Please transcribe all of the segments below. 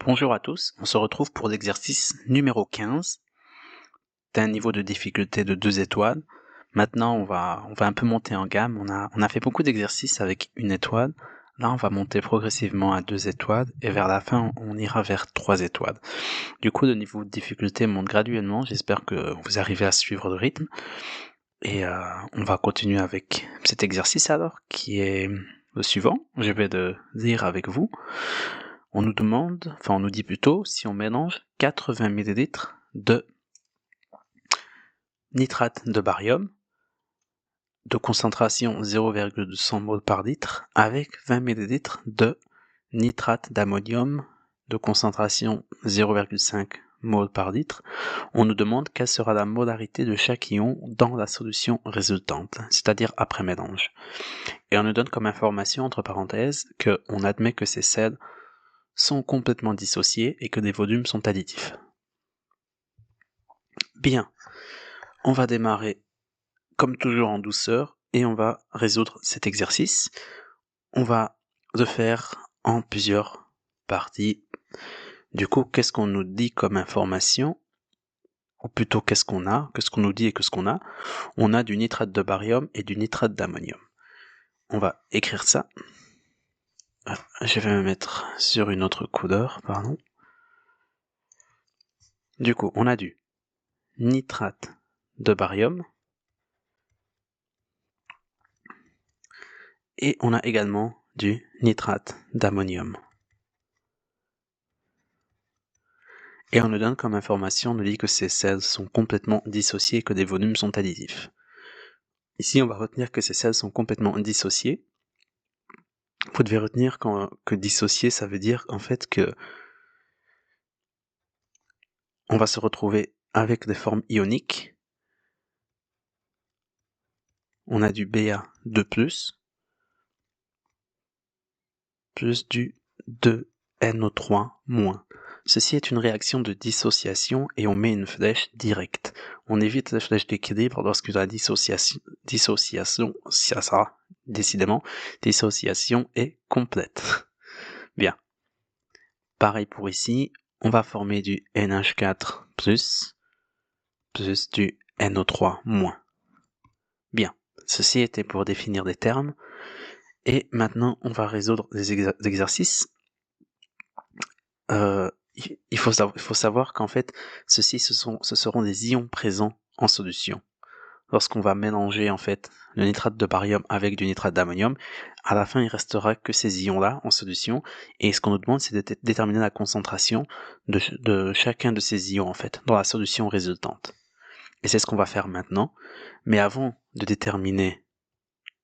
Bonjour à tous, on se retrouve pour l'exercice numéro 15 d'un niveau de difficulté de 2 étoiles. Maintenant, on va un peu monter en gamme. On a fait beaucoup d'exercices avec 1 étoile. Là, on va monter progressivement à 2 étoiles et vers la fin, on ira vers 3 étoiles. Du coup, le niveau de difficulté monte graduellement. J'espère que vous arrivez à suivre le rythme. Et on va continuer avec cet exercice alors, qui est le suivant. Je vais le lire avec vous. On nous dit plutôt si on mélange 80 ml de nitrate de barium de concentration 0,200 mol par litre avec 20 ml de nitrate d'ammonium de concentration 0,5 mol par litre. On nous demande quelle sera la molarité de chaque ion dans la solution résultante, c'est-à-dire après mélange. Et on nous donne comme information, entre parenthèses, qu'on admet que ces sels sont complètement dissociés et que les volumes sont additifs. Bien, on va démarrer comme toujours en douceur et on va résoudre cet exercice. On va le faire en plusieurs parties. Du coup, qu'est-ce qu'on nous dit comme information? Ou plutôt qu'est-ce qu'on nous dit et qu'est-ce qu'on a? On a du nitrate de barium et du nitrate d'ammonium. On va écrire ça. Je vais me mettre sur une autre couleur, pardon. Du coup, on a du nitrate de barium et on a également du nitrate d'ammonium. Et on nous donne comme information, on nous dit que ces sels sont complètement dissociés et que les volumes sont additifs. Ici, on va retenir que ces sels sont complètement dissociés. Vous devez retenir que dissocier, ça veut dire en fait que on va se retrouver avec des formes ioniques. On a du Ba2+, plus du 2NO3-. Ceci est une réaction de dissociation et on met une flèche directe. On évite la flèche d'équilibre lorsque la dissociation est complète. Bien. Pareil pour ici, on va former du NH4+, plus du NO3-. Bien. Ceci était pour définir des termes. Et maintenant, on va résoudre des exercices. Il faut savoir qu'en fait, ce seront des ions présents en solution. Lorsqu'on va mélanger en fait le nitrate de barium avec du nitrate d'ammonium, à la fin il restera que ces ions-là en solution, et ce qu'on nous demande c'est de déterminer la concentration de chacun de ces ions en fait dans la solution résultante. Et c'est ce qu'on va faire maintenant, mais avant de déterminer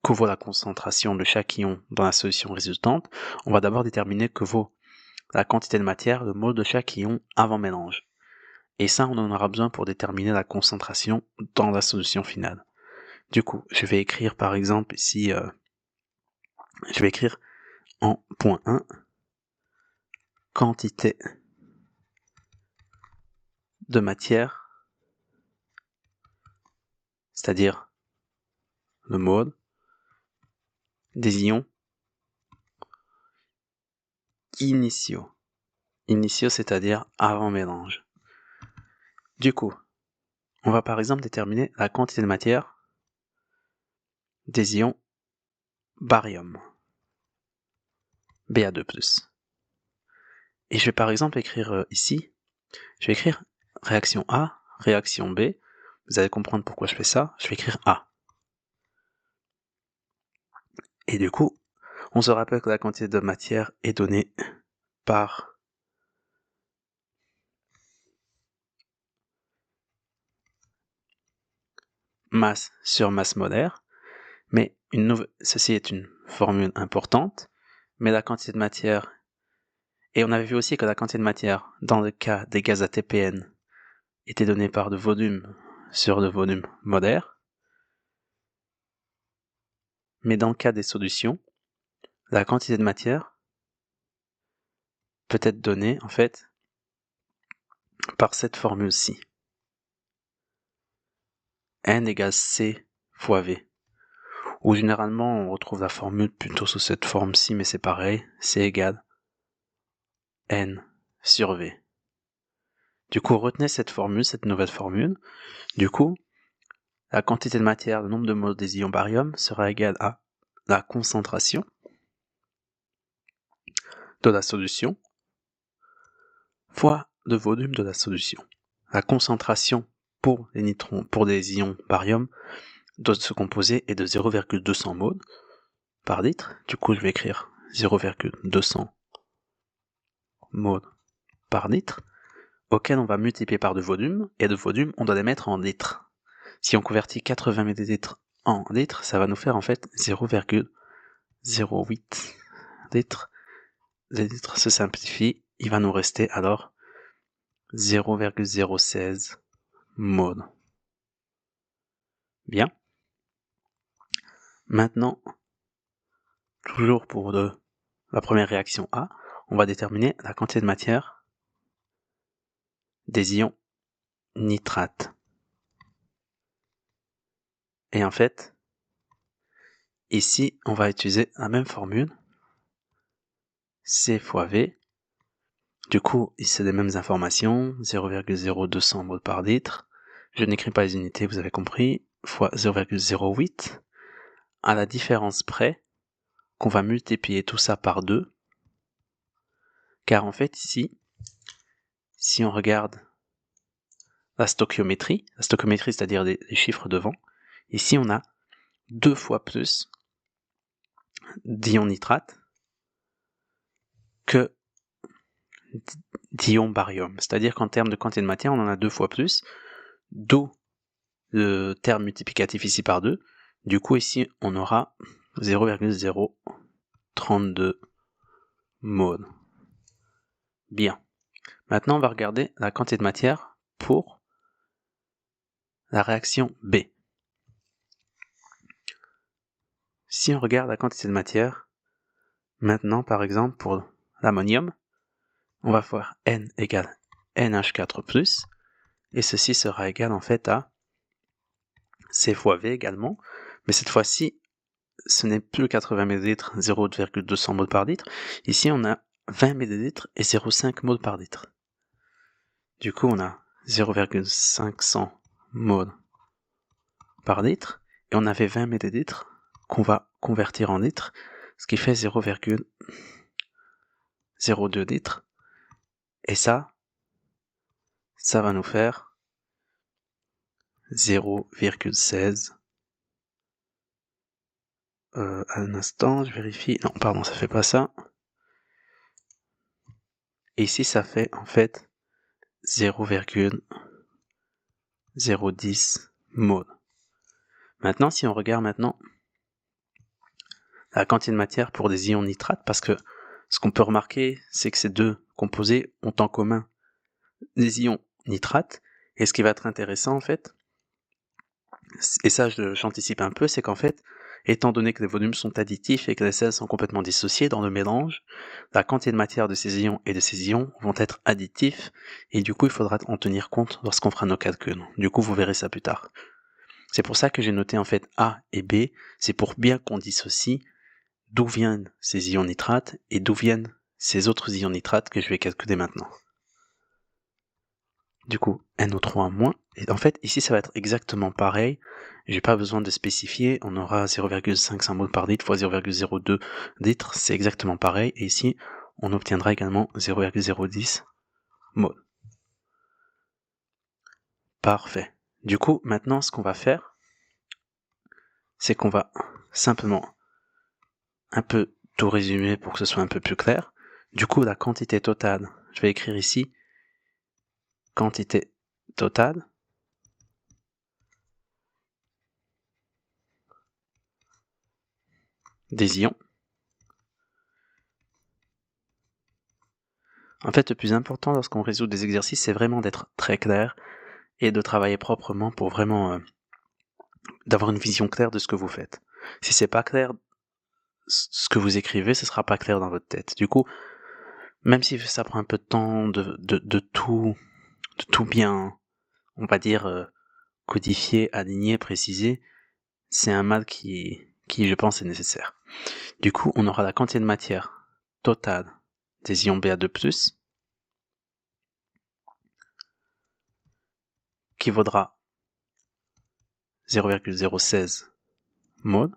que vaut la concentration de chaque ion dans la solution résultante, on va d'abord déterminer que vaut la quantité de matière, le mol de chaque ion avant mélange. Et ça, on en aura besoin pour déterminer la concentration dans la solution finale. Du coup, je vais écrire par exemple ici, je vais écrire en point 1, quantité de matière, c'est-à-dire le mol des ions initiaux. Initiaux, c'est-à-dire avant mélange. Du coup, on va par exemple déterminer la quantité de matière des ions barium, Ba2+. Et je vais par exemple écrire ici, je vais écrire réaction A, réaction B. Vous allez comprendre pourquoi je fais ça. Je vais écrire A. Et du coup, on se rappelle que la quantité de matière est donnée par masse sur masse molaire, mais ceci est une formule importante, mais la quantité de matière, et on avait vu aussi que la quantité de matière, dans le cas des gaz ATPN, était donnée par le volume sur le volume molaire, mais dans le cas des solutions, la quantité de matière peut être donnée, en fait, par cette formule-ci. N égale C fois V. Ou généralement, on retrouve la formule plutôt sous cette forme-ci, mais c'est pareil, C égale N sur V. Du coup, retenez cette formule, cette nouvelle formule. Du coup, la quantité de matière, le nombre de moles des ions barium sera égal à la concentration de la solution fois le volume de la solution. La concentration pour les nitrons, pour les ions barium doit se composer est de 0,200 moles par litre. Du coup, je vais écrire 0,200 moles par litre, auquel on va multiplier par le volume, et le volume, on doit les mettre en litres. Si on convertit 80 ml en litres, ça va nous faire en fait 0,08 litres. Les litres se simplifient, il va nous rester alors 0,016 moles. Bien. Maintenant, toujours pour la première réaction A, on va déterminer la quantité de matière des ions nitrates. Et en fait, ici, on va utiliser la même formule, C fois V. Du coup, ici, les mêmes informations, 0,0200 moles par litre. Je n'écris pas les unités, vous avez compris, fois 0,08, à la différence près qu'on va multiplier tout ça par 2, car en fait, ici, si on regarde la stoichiométrie c'est-à-dire les chiffres devant, ici, on a 2 fois plus d'ions nitrates que d'ions barium. C'est-à-dire qu'en termes de quantité de matière, on en a 2 fois plus, d'où le terme multiplicatif ici par 2. Du coup, ici, on aura 0,032 moles. Bien. Maintenant, on va regarder la quantité de matière pour la réaction B. Si on regarde la quantité de matière, maintenant, par exemple, pour l'ammonium, on va voir N égale NH4+, et ceci sera égal en fait à C fois V également, mais cette fois-ci, ce n'est plus 80 ml, 0,200 moles par litre. Ici, on a 20 ml et 0,5 moles par litre. Du coup, on a 0,500 moles par litre, et on avait 20 ml qu'on va convertir en litres, ce qui fait 0,02 litres. Et ça va nous faire 0,16. Un instant, je vérifie. Non, pardon, ça fait pas ça. Et ici, ça fait en fait 0,010 moles. Maintenant, si on regarde maintenant la quantité de matière pour des ions nitrates, parce que ce qu'on peut remarquer, c'est que ces deux composés ont en commun des ions nitrates, et ce qui va être intéressant en fait, et ça j'anticipe un peu, c'est qu'en fait, étant donné que les volumes sont additifs et que les sels sont complètement dissociés dans le mélange, la quantité de matière de ces ions et de ces ions vont être additifs, et du coup il faudra en tenir compte lorsqu'on fera nos calculs. Du coup vous verrez ça plus tard. C'est pour ça que j'ai noté en fait A et B, c'est pour bien qu'on dissocie d'où viennent ces ions nitrates et d'où viennent ces autres ions nitrates que je vais calculer maintenant. Du coup, NO3-, et en fait ici ça va être exactement pareil, j'ai pas besoin de spécifier, on aura 0,500 moles par litre fois 0,02 litres, c'est exactement pareil, et ici on obtiendra également 0,010 moles. Parfait. Du coup, maintenant ce qu'on va faire, c'est qu'on va simplement un peu tout résumer pour que ce soit un peu plus clair. Du coup, la quantité totale, je vais écrire ici, quantité totale des ions. En fait, le plus important lorsqu'on résout des exercices, c'est vraiment d'être très clair et de travailler proprement pour vraiment d'avoir une vision claire de ce que vous faites. Si c'est pas clair, ce que vous écrivez, ce sera pas clair dans votre tête. Du coup, même si ça prend un peu de temps de tout bien, on va dire, codifier, aligner, préciser, c'est un mal qui, je pense, est nécessaire. Du coup, on aura la quantité de matière totale des ions Ba2+, vaudra 0,016 mol.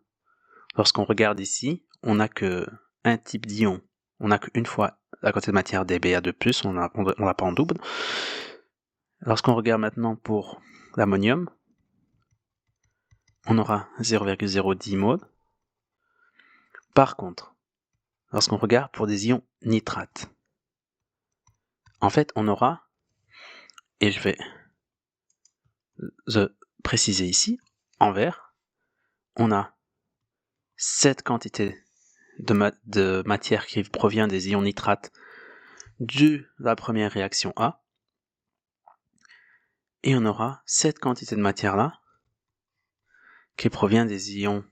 Lorsqu'on regarde ici, on n'a que un type d'ion, on n'a qu'une fois la quantité de matière dBA2+, on l'a pas en double. Lorsqu'on regarde maintenant pour l'ammonium, on aura 0,010 mol. Par contre, lorsqu'on regarde pour des ions nitrates, en fait, on aura, et je vais le préciser ici, en vert, on a cette quantité de matière qui provient des ions nitrates de la première réaction A, et on aura cette quantité de matière là qui provient des ions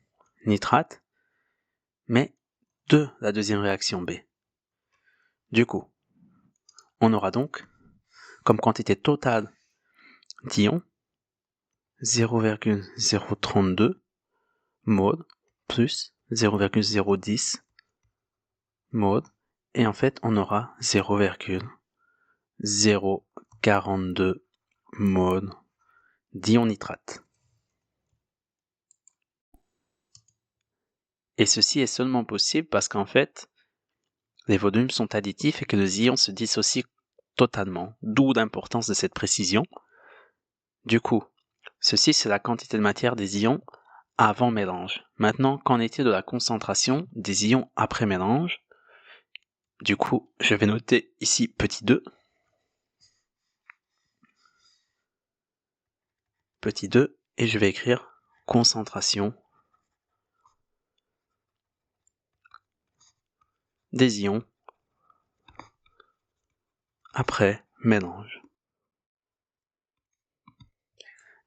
nitrates, mais de la deuxième réaction B. Du coup, on aura donc comme quantité totale d'ions 0,032 mol plus 0,010 mol, et en fait on aura 0,042 mol d'ions nitrates. Et ceci est seulement possible parce qu'en fait, les volumes sont additifs et que les ions se dissocient totalement, d'où l'importance de cette précision. Du coup, ceci c'est la quantité de matière des ions avant mélange. Maintenant, qu'en est-il de la concentration des ions après mélange? Du coup, je vais noter ici petit 2. Petit 2, et je vais écrire concentration des ions après mélange.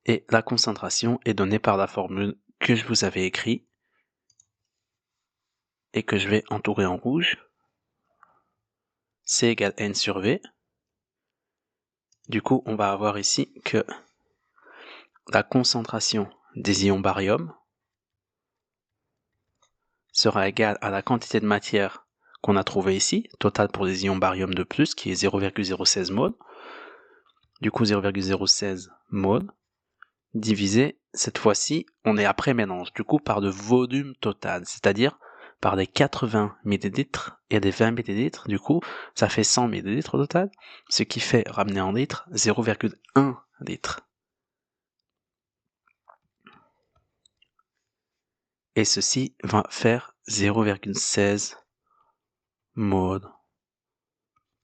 Et la concentration est donnée par la formule que je vous avais écrite et que je vais entourer en rouge. C égale N sur V. Du coup, on va avoir ici que la concentration des ions barium sera égale à la quantité de matière qu'on a trouvée ici, totale pour les ions barium de plus, qui est 0,016 mol. Du coup, 0,016 mol divisé, cette fois-ci, on est après mélange, du coup par le volume total, c'est-à-dire par les 80 ml et les 20 ml, du coup, ça fait 100 ml au total, ce qui fait ramener en litres 0,1 litre. Et ceci va faire 0,16 mol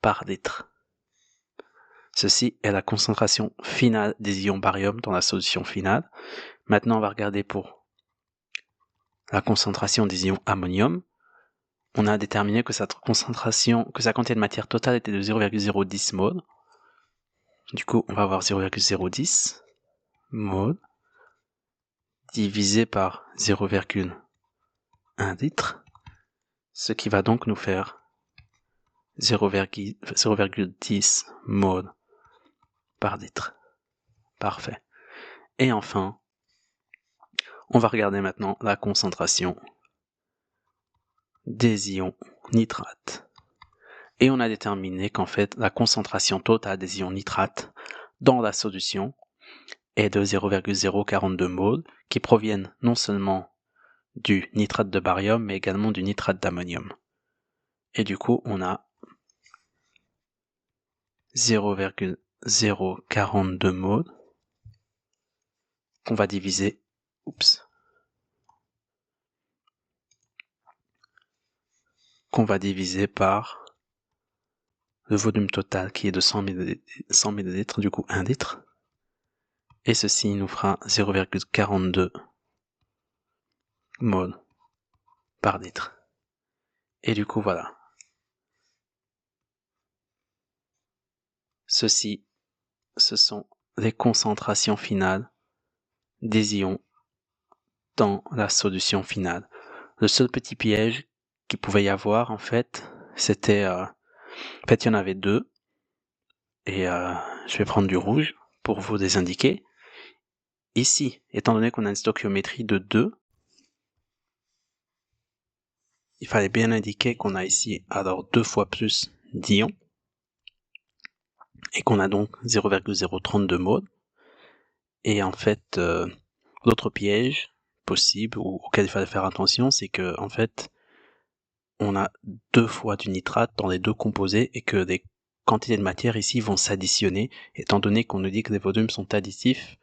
par litre. Ceci est la concentration finale des ions barium dans la solution finale. Maintenant, on va regarder pour la concentration des ions ammonium. On a déterminé que sa quantité de matière totale était de 0,010 mol. Du coup, on va avoir 0,010 mol divisé par 0,1 litre, ce qui va donc nous faire 0,10 mol par litre. Parfait. Et enfin, on va regarder maintenant la concentration des ions nitrates. Et on a déterminé qu'en fait, la concentration totale des ions nitrates dans la solution est de 0,042 mol, qui proviennent non seulement du nitrate de barium, mais également du nitrate d'ammonium. Et du coup, on a 0,042 mol qu'on va diviser, par le volume total qui est de 100 ml, du coup 1 litre. Et ceci nous fera 0,42 mol par litre. Et du coup, voilà. Ceci, ce sont les concentrations finales des ions dans la solution finale. Le seul petit piège qu'il pouvait y avoir, en fait, c'était... en fait, il y en avait deux. Et je vais prendre du rouge pour vous les indiquer. Ici, étant donné qu'on a une stoichiométrie de 2, il fallait bien indiquer qu'on a ici alors 2 fois plus d'ions et qu'on a donc 0,032 mol. Et en fait, l'autre piège possible auquel il fallait faire attention, c'est que en fait, on a 2 fois du nitrate dans les 2 composés et que des quantités de matière ici vont s'additionner, étant donné qu'on nous dit que les volumes sont additifs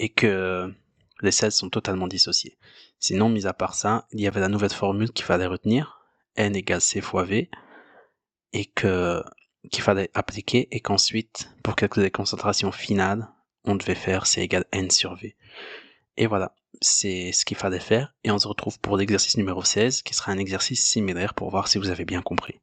et que les sels sont totalement dissociés. Sinon, mis à part ça, il y avait la nouvelle formule qu'il fallait retenir, N égale C fois V, et qu'il fallait appliquer, et qu'ensuite, pour calculer les concentrations finales, on devait faire C égale N sur V. Et voilà, c'est ce qu'il fallait faire, et on se retrouve pour l'exercice numéro 16, qui sera un exercice similaire pour voir si vous avez bien compris.